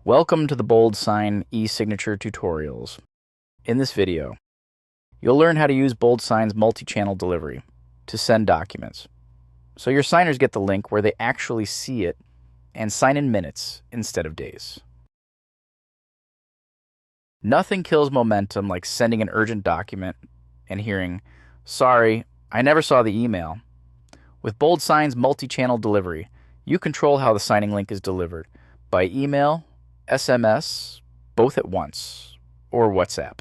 Welcome to the BoldSign eSignature tutorials. In this video, you'll learn how to use BoldSign's multi-channel delivery to send documents, so your signers get the link where they actually see it and sign in minutes instead of days. Nothing kills momentum like sending an urgent document and hearing, "Sorry, I never saw the email." With BoldSign's multi-channel delivery, you control how the signing link is delivered by email, SMS, both at once, or WhatsApp.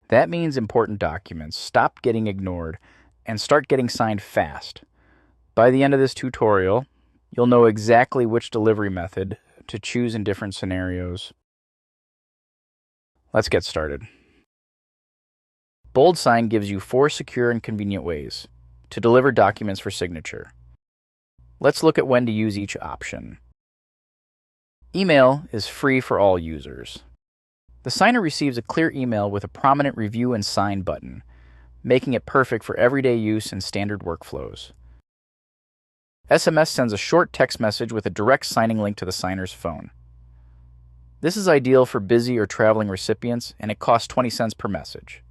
That means important documents stop getting ignored and start getting signed fast. By the end of this tutorial, you'll know exactly which delivery method to choose in different scenarios. Let's get started. BoldSign gives you 4 secure and convenient ways to deliver documents for signature. Let's look at when to use each option. Email is free for all users. The signer receives a clear email with a prominent Review and Sign button, making it perfect for everyday use and standard workflows. SMS sends a short text message with a direct signing link to the signer's phone. This is ideal for busy or traveling recipients, and it costs 20 cents per message.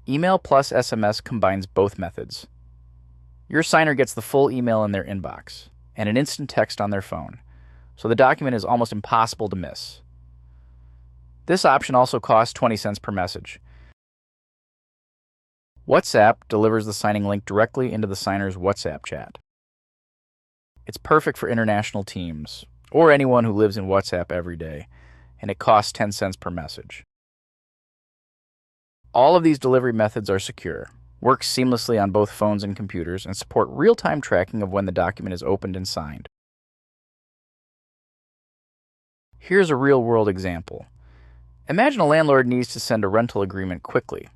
Email plus SMS combines both methods. Your signer gets the full email in their inbox and an instant text on their phone, so the document is almost impossible to miss. This option also costs 20 cents per message. WhatsApp delivers the signing link directly into the signer's WhatsApp chat. It's perfect for international teams or anyone who lives in WhatsApp every day, and it costs 10 cents per message. All of these delivery methods are secure, work seamlessly on both phones and computers, and support real-time tracking of when the document is opened and signed. Here's a real-world example. Imagine a landlord needs to send a rental agreement quickly.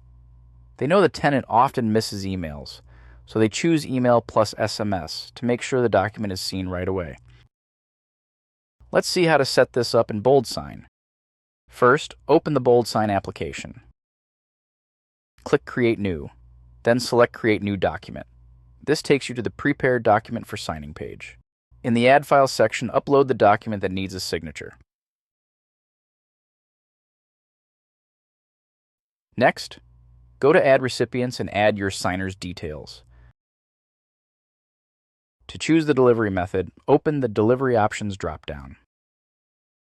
They know the tenant often misses emails, so they choose email plus SMS to make sure the document is seen right away. Let's see how to set this up in BoldSign. First, open the BoldSign application. Click Create New, then select Create New Document. This takes you to the Prepared Document for Signing page. In the Add Files section, upload the document that needs a signature. Next, go to Add Recipients and add your signer's details. To choose the delivery method, open the Delivery Options drop-down.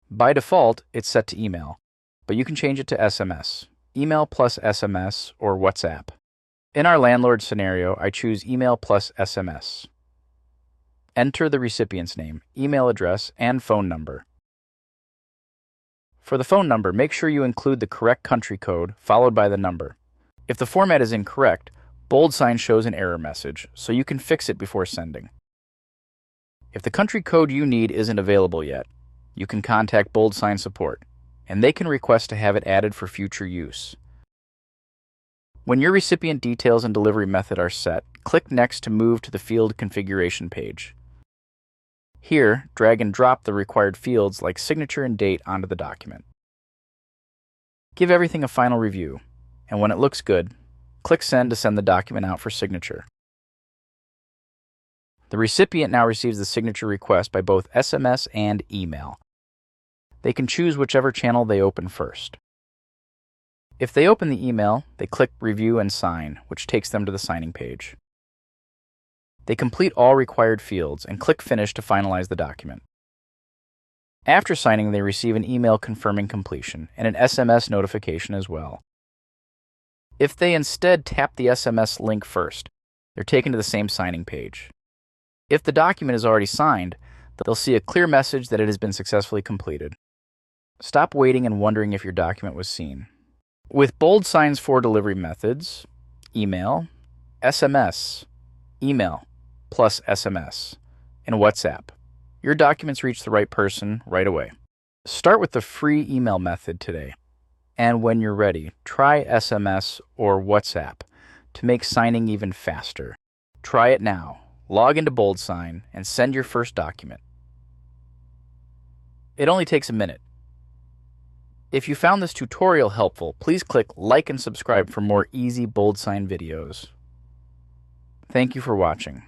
By default, it's set to email, but you can change it to SMS, email plus SMS, or WhatsApp. In our landlord scenario, I choose email plus SMS. Enter the recipient's name, email address, and phone number. For the phone number, make sure you include the correct country code followed by the number. If the format is incorrect, BoldSign shows an error message, so you can fix it before sending. If the country code you need isn't available yet, you can contact BoldSign support, and they can request to have it added for future use. When your recipient details and delivery method are set, click Next to move to the field configuration page. Here, drag and drop the required fields like signature and date onto the document. Give everything a final review, and when it looks good, click Send to send the document out for signature. The recipient now receives the signature request by both SMS and email. They can choose whichever channel they open first. If they open the email, they click Review and Sign, which takes them to the signing page. They complete all required fields and click Finish to finalize the document. After signing, they receive an email confirming completion and an SMS notification as well. If they instead tap the SMS link first, they're taken to the same signing page. If the document is already signed, they'll see a clear message that it has been successfully completed. Stop waiting and wondering if your document was seen. With BoldSign's 4 delivery methods, email, SMS, email plus SMS, and WhatsApp, your documents reach the right person right away. Start with the free email method today, and when you're ready, try SMS or WhatsApp to make signing even faster. Try it now. Log into BoldSign and send your first document. It only takes a minute. If you found this tutorial helpful, please click like and subscribe for more easy BoldSign videos. Thank you for watching.